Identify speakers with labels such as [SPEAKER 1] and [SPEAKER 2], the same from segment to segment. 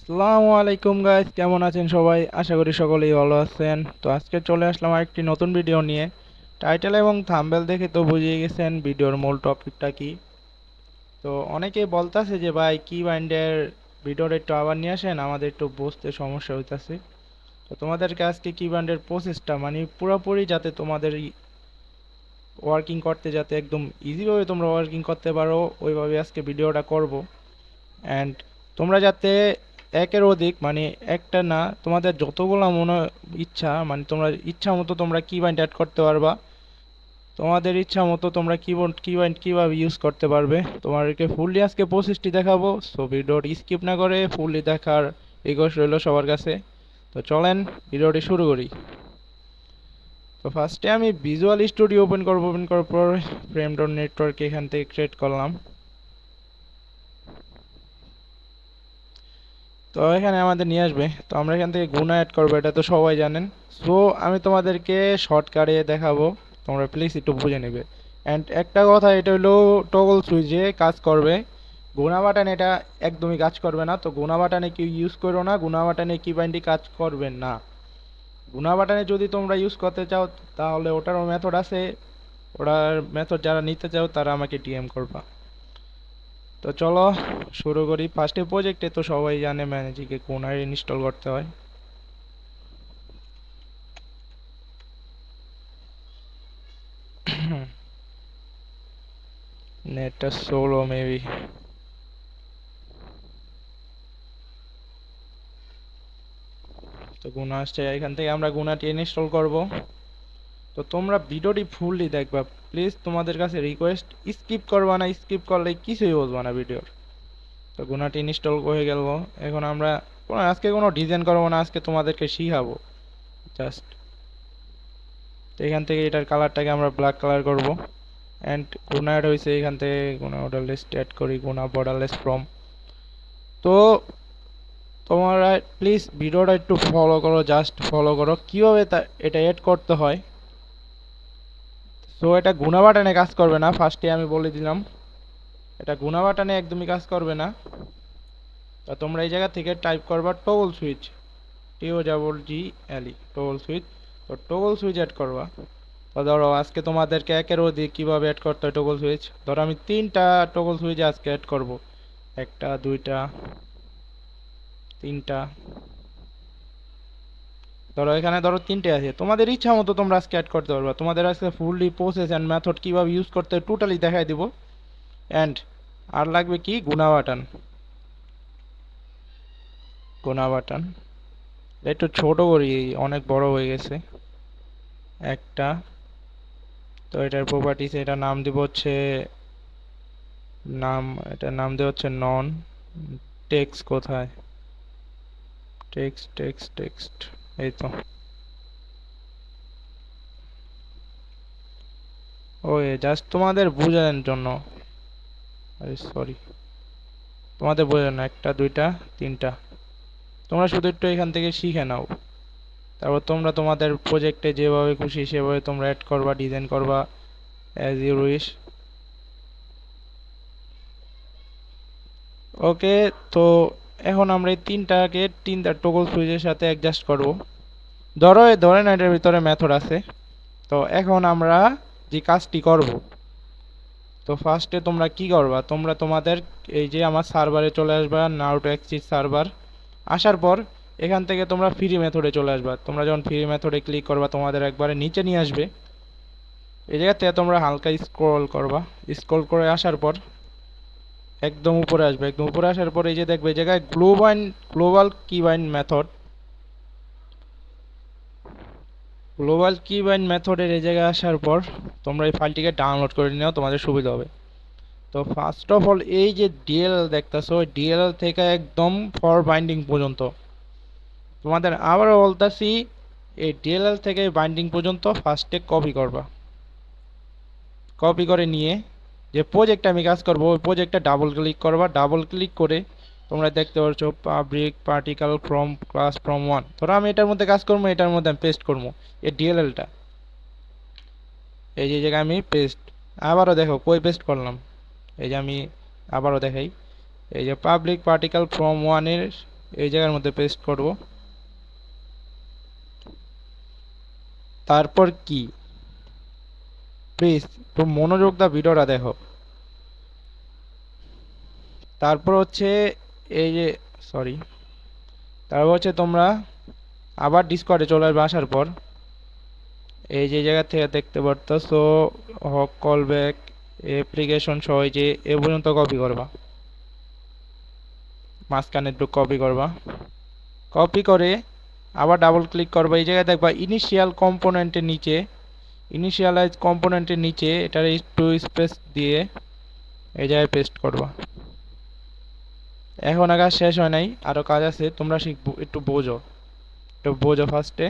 [SPEAKER 1] আসসালামু আলাইকুম গাইস, কেমন আছেন সবাই? আশা করি সকলেই ভালো আছেন। তো আজকে চলে আসলাম আরেকটি নতুন ভিডিও নিয়ে। টাইটেল এবং থাম্বনেল দেখে তো বুঝিয়ে গেছেন ভিডিওর মূল টপিকটা কি। তো অনেকেই বলতাছে যে ভাই কি বাইন্ডের ভিডিওটা একটু আবার নিয়ে আসেন, আমাদের একটু বুঝতে সমস্যা হইতাছে। তো তোমাদেরকে আজকে কি ব্যান্ডের প্রসেসটা মানে পুরোপুরি যাতে তোমাদের ওয়ার্কিং করতে যাতে একদম ইজিভাবে তোমরা ওয়ার্কিং করতে পারো ওইভাবে আজকে ভিডিওটা করব। অ্যান্ড তোমরা যাতে একের অধিক মানে একটা না, তোমাদের যতগুলো মনে ইচ্ছা মানে তোমরা ইচ্ছা মতো তোমরা কিব্যান্ড অ্যাড করতে পারবা। তোমাদের ইচ্ছা মতো তোমরা কিবোর্ড কিব্যান্ড কীভাবে ইউজ করতে পারবে তোমাদেরকে ফুললি আজকে প্রসেসটি দেখাবো। সো ভিডিওটি স্কিপ না করে ফুললি দেখার রিকোয়েস্ট রইল সবার কাছে। তো চলেন ভিডিওটি শুরু করি। তো ফার্স্টে আমি ভিজুয়াল স্টুডিও ওপেন করার পর ফ্রেম ডট নেটওয়ার্ক এখান থেকে ক্রিয়েট করলাম। তো এখানে আমাদের নিয়ে আসবে, তো আমরা এখান থেকে গুণা অ্যাড করবো, এটা তো সবাই জানেন। সো আমি তোমাদেরকে শর্টকাটে দেখাবো, তোমরা প্লিজ একটু বুঝে নেবে। অ্যান্ড একটা কথা, এটা হলো টগল সুইচে কাজ করবে, গুণা বাটন এটা একদমই কাজ করবে না। তো গুণা বাটনে কেউ ইউজ করো না, গুণা বাটনে কিবাইন্ডি কাজ করবে না। গুণা বাটনে যদি তোমরা ইউজ করতে চাও তাহলে ওটারও মেথড আছে, ওটার মেথড যারা নিতে চাও তারা আমাকে ডিএম করবা। তো চলো শুরু করি। ফার্স্টে প্রজেক্টে তো সবাই জানে ম্যানেজিকে কোনায় ইনস্টল করতে হয়। নেটটা সোলো মেবি। তো গুণা আসছে, এখান থেকে আমরা গুণাটি ইনস্টল করব। তো তোমরা ভিডিওটি ফুললি দেখবা প্লিজ, তোমাদের কাছে রিকোয়েস্ট, স্কিপ করবা না, স্কিপ করলে কিছুই বুঝবা না ভিডিওর। তো গুণাটি ইনস্টল হয়ে গেল। এখন আমরা আজকে কোনো ডিজাইন করবো না, আজকে তোমাদেরকে শিখাবো জাস্ট। তো এখান থেকে এটার কালারটাকে আমরা ব্ল্যাক কালার করব। অ্যান্ড গুণা অ্যাড হয়েছে, এখান থেকে গুণা অর্ডারলেস অ্যাড করি, গুণা বর্ডারলেস ফ্রম। তো তোমরা প্লিজ ভিডিওটা একটু ফলো করো, জাস্ট ফলো করো কীভাবে এটা অ্যাড করতে হয়। সো এটা গুণা বাটনে কাজ করবে না, ফার্স্টে আমি বলে দিলাম, এটা গুণা বাটনে একদমই কাজ করবে না। তা তোমরা এই জায়গা থেকে টাইপ করবা toggle switch, TOGGLE toggle switch. তো টগল সুইচ অ্যাড করবা। তো ধরো আজকে তোমাদেরকে একের অধিক কীভাবে অ্যাড করতে হয় টগল সুইচ, ধরো আমি 3টা টগল সুইচ আজকে অ্যাড করব। 1টা 2টা 3টা, ধরো এখানে ধরো 3টে আছে, তোমাদের ইচ্ছা মতো তোমরা আজকে অ্যাড করতে পারবা। তোমাদের আজকে ফুললি প্রসেস অ্যান্ড মেথড কীভাবে ইউজ করতে হয় টোটালি দেখাই দিব। অ্যান্ড আর লাগবে কি গুণা বাটন, গুণা বাটন একটু ছোট করি, অনেক বড় হয়ে গেছে একটা। তো এটার প্রপার্টিস, এটা নাম দিব হচ্ছে নাম, এটার নাম দেওয়া হচ্ছে নন টেক্সট। কোথায় টেক্সট টেক্সট টেক্সট, এই তো। ওই জাস্ট তোমাদের বোঝানোর জন্য, আরে সরি, তোমাদের বোঝানো 1টা 2টা 3টা, তোমরা শুধু একটু এখান থেকে শিখে নাও। তারপর তোমরা তোমাদের প্রজেক্টে যেভাবে খুশি সেভাবে তোমরা অ্যাড করবা, ডিজাইন করবা অ্যাজ ইউ উইশ। ওকে। তো এখন আমরা এই 3টা টগল সুইচের সাথে অ্যাডজাস্ট করব। ধরেন এটার ভিতরে মেথড আছে। তো এখন আমরা যে কাজটি করব, তো ফার্স্টে তোমরা কি করবা, তোমরা তোমাদের এই যে আমার সার্ভারে চলে আসবা, নাও টু এক্সিট সার্ভার। আসার পর এখান থেকে তোমরা ফ্রি মেথডে চলে আসবা। তোমরা যখন ফ্রি মেথডে ক্লিক করবা তোমাদের একবারে নিচে নিয়ে আসবে। এই জায়গাতে তোমরা হালকা স্ক্রল করবা, স্ক্রল করে আসার পর একদম উপরে আসবে। একদম উপরে আসার পর এই যে দেখবে এই জায়গায় গ্লোবাল কিবাইন্ড মেথড, গ্লোবাল কিবাইন্ড মেথডের এই জায়গায় আসার পর তোমরা এই ফাইলটিকে ডাউনলোড করে নিও, তোমাদের সুবিধা হবে। তো ফার্স্ট অফ অল এই যে ডিএলএল দেখতেছো, ওই ডিএলএল থেকে একদম ফর বাইন্ডিং পর্যন্ত তোমাদের আবারও বলতেছি, এই ডিএলএল থেকে বাইন্ডিং পর্যন্ত ফার্স্টে কপি করবা। কপি করে নিয়ে যে প্রজেক্টে আমি কাজ করব ওই প্রজেক্টে ডাবল ক্লিক করবা। ডাবল ক্লিক করে তোমরা দেখতে পাচ্ছ public particle from class from 1। ধরো আমি এটার মধ্যে কাজ করবো, এটার মধ্যে আমি পেস্ট করবো এই ডিএলএলটা, এই যে জায়গায় আমি পেস্ট। আবারও দেখো কই পেস্ট করলাম, এই যে আমি আবারও দেখাই, এই যে পাবলিক পার্টিকেল ফ্রম 1 এর এই জায়গার মধ্যে পেস্ট করব। তারপর কি, প্লিজ একটু মনোযোগ দা ভিডিওটা দেখো। তারপর হচ্ছে এই যে সরি, তারপর হচ্ছে তোমরা আবার ডিসকর্ডে চলে আসবে। আসার পর এই যে জায়গা থেকে দেখতে পারতেছো হক কল ব্যাক অ্যাপ্লিকেশন সহ যে এ পর্যন্ত কপি করবা, মাঝখানে একটু কপি করবা। কপি করে আবার ডাবল ক্লিক করবা। এই জায়গায় দেখবা ইনিশিয়াল কম্পোনেন্টের নিচে, ইনিশিয়ালাইজ কম্পোনেন্টের নিচে এটার একটু স্পেস দিয়ে এই জায়গায় পেস্ট করবা। এখন কাজ শেষ হয় নাই, আরও কাজ আছে, তোমরা শিখবো, একটু বোঝো, একটু বোঝো ফার্স্টে,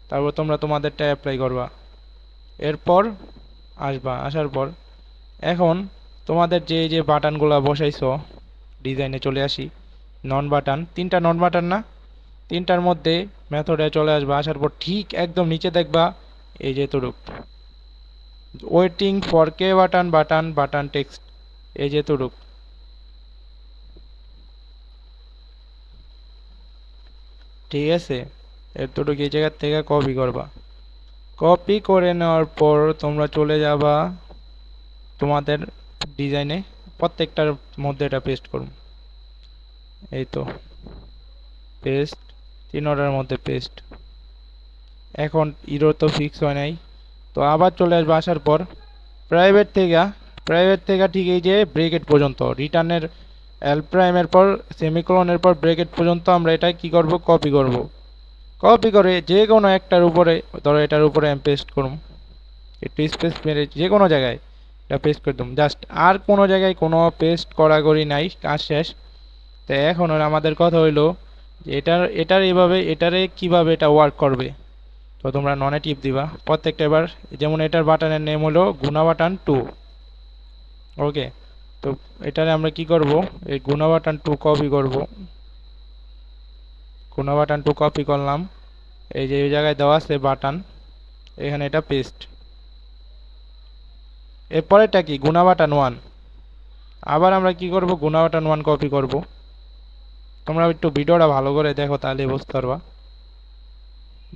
[SPEAKER 1] তারপর তোমরা তোমাদেরটা অ্যাপ্লাই করবা। এরপর আসবা, আসার পর এখন তোমাদের যে যে বাটনগুলো বসাইছো ডিজাইনে চলে আসি। নন বাটন, তিনটা নন বাটন না, তিনটার মধ্যে মেথডে চলে আসবা। আসার পর ঠিক একদম নিচে দেখবা এই যে এতটুক waiting for K button, button button text, এই যে এতটুক, ঠিক আছে। এতটুকু এই জায়গার থেকে কপি করবা। কপি করে নেওয়ার পর তোমরা চলে যাবা তোমাদের ডিজাইনে, প্রত্যেকটার মধ্যে এটা পেস্ট করুন। এই তো পেস্ট, তিনটার মধ্যে পেস্ট। এখন ইরো তো ফিক্স হয় নাই, তো আবার চলে আসবে। আসার পর প্রাইভেট থেকে ঠিক এই যে ব্রেকেট পর্যন্ত, রিটার্নের এল প্রাইমের পর সেমিকোলনের পর ব্রেকেট পর্যন্ত আমরা এটা কি করব, কপি করব। কপি করে যে কোনো একটার উপরে, ধরো এটার উপরে আমি পেস্ট করুম, একটু স্পেস মেরে যে কোনো জায়গায় এটা পেস্ট করে দিলাম জাস্ট। আর কোনো জায়গায় কোনো পেস্ট করাকরি নাই, কাজ শেষ। তো এখন আমাদের কথা হইলো যে এটার এইভাবে এটারে কিভাবে এটা ওয়ার্ক করবে। তো তোমরা ননে টিপ দিবা প্রত্যেকটা। এবার যেমন এটার বাটনের নেম হলো গুণা বাটন 2, ওকে। তো এটারে আমরা কি করব, এই গুণা বাটন 2 কপি করব। গুণা বাটন 2 কপি করলাম, এই যে এই জায়গায় দেওয়া আছে বাটন, এখানে এটা পেস্ট। এরপরেটা কি, গুণা বাটন 1, আবার আমরা কি করব, গুণা বাটন 1 কপি করব। তোমরা একটু ভিডিওটা ভালো করে দেখো, তাহলে বুঝতে পারবা।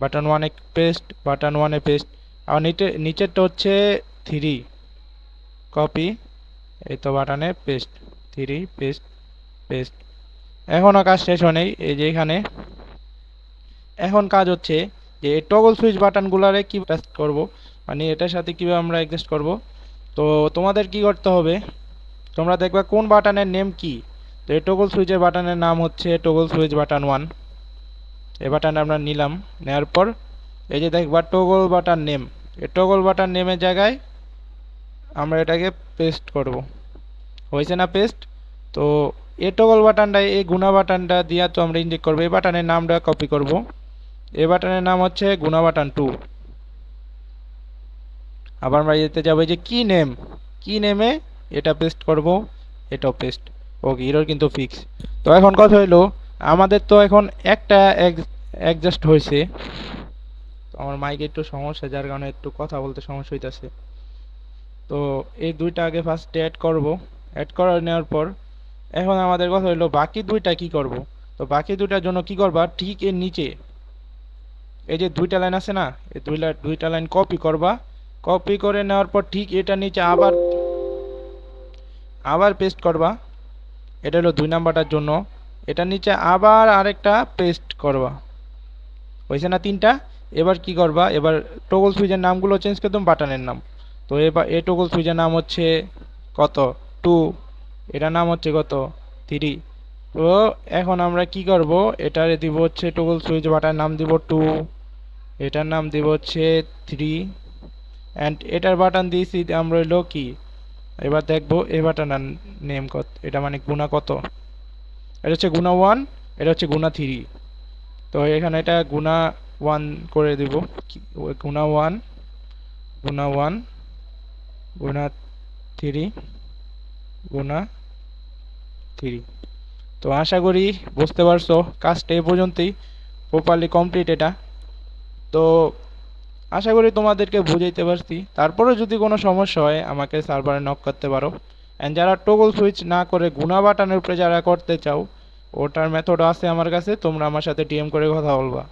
[SPEAKER 1] বাটন 1 এ পেস্ট, বাটন 1 এ পেস্ট। আর নিচেরটা হচ্ছে 3 কপি, এই তো বাটনে পেস্ট, 3 পেস্ট পেস্ট। এখনও কাজ শেষ হয় নাই, এই যে এখানে এখন কাজ হচ্ছে যে এই টগল সুইচ বাটনগুলারে কি টেস্ট করব, মানে এটার সাথে কিভাবে আমরা অ্যাডজাস্ট করব। তো তোমাদের কি করতে হবে, তোমরা দেখবা কোন বাটনের নেম কি। তো এই টগল সুইচের বাটনের নাম হচ্ছে টগল সুইচ বাটন 1। এই বাটনটা আমরা নিলাম, নেওয়ার পর এই যে দেখবা টগল বাটন নেম, এই টগল বাটন নেমের জায়গায় আমরা এটাকে পেস্ট করব। হয়েছে না পেস্ট। তো এই টগল বাটনটা, এই গুণা বাটনটা দিয়া তো আমরা ইন্ডিকেট করবো। এই বাটনের নামটা কপি করব, এই বাটনের নাম হচ্ছে গুণা বাটন 2। আবার আমরা যেতে যাবো যে কি নেম, কি নেমে এটা পেস্ট করব, এটাও পেস্ট, ওকে। এরর কিন্তু ফিক্স। তো এখন কথা হইলো আমাদের তো এখন একটা অ্যাডজাস্ট হয়েছে। তো আমার মাইকে একটু সমস্যা, যার কারণে একটু কথা বলতে সমস্যা হইতাছে। তো এই দুইটা আগে ফার্স্ট অ্যাড করব। অ্যাড করে নেওয়ার পর এখন আমাদের কথা হইলো বাকি দুইটা কি করব। তো বাকি দুইটার জন্য কি করবা, ঠিক এর নিচে এই যে দুইটা লাইন আছে না, এই দুইটা লাইন কপি করবা। কপি করে নেওয়ার পর ঠিক এটা নিচে আবার আবার পেস্ট করবা। এটা হলো 2 নাম্বারটার জন্য। এটার নিচে আবার আরেকটা পেস্ট করবা। হয়েছে না তিনটা। এবার কি করবা, এবার টগল সুইচের নামগুলো চেঞ্জ করে দেবো বাটনের নাম। তো এবার এই টগল সুইচের নাম হচ্ছে কত, 2, এটার নাম হচ্ছে কত, 3। তো এখন আমরা কি করব, এটারে দিব হচ্ছে টগল সুইচ বাটনের নাম দিব 2, এটার নাম দিব হচ্ছে 3, অ্যান্ড এটার বাটন দিয়েছি আমরা হইলো কি। এবার দেখবো এই বাটনের নেম কত, এটা মানে গুণা কত, এটা হচ্ছে গুণা 1, এটা হচ্ছে গুণা 3। তো এখানে এটা গুণা 1 করে দিব, গুণা 1, গুণা 1, গুণা 3, গুণা 3। তো আশা করি বুঝতে পারছো, কাজটা এই পর্যন্তই, প্রপারলি কমপ্লিট এটা। তো আশা করি তোমাদেরকে বুঝাইতে পারছি। তারপরে যদি কোনো সমস্যা হয় আমাকে সার্ভারে নক করতে পারো। অ্যান্ড যারা টগল সুইচ না করে গুণা বাটনের উপরে যারা করতে চাও, ওটার মেথড আছে আমার কাছে, তোমরা আমার সাথে ডিএম করে কথা বলবা।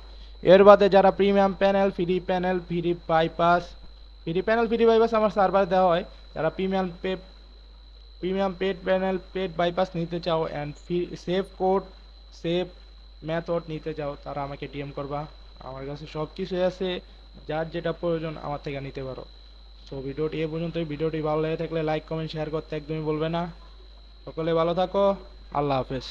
[SPEAKER 1] এর বাদে যারা প্রিমিয়াম প্যানেল ফ্রি বাইপাস আমার সার্ভার দেওয়া হয়, যারা premium paid panel paid bypass নিতে চাও and save code save method নিতে চাও, তারা আমাকে ডিএম করবা। আমার কাছে সব কিছুই আছে, যার যেটা প্রয়োজন আমার থেকে নিতে পারো। সো ভিডিওটি এ পর্যন্তই। ভিডিওটি ভালো লেগে থাকলে লাইক কমেন্ট শেয়ার করতে একদমই বলবে না। সকলে ভালো থাকো। আল্লাহ হাফেজ।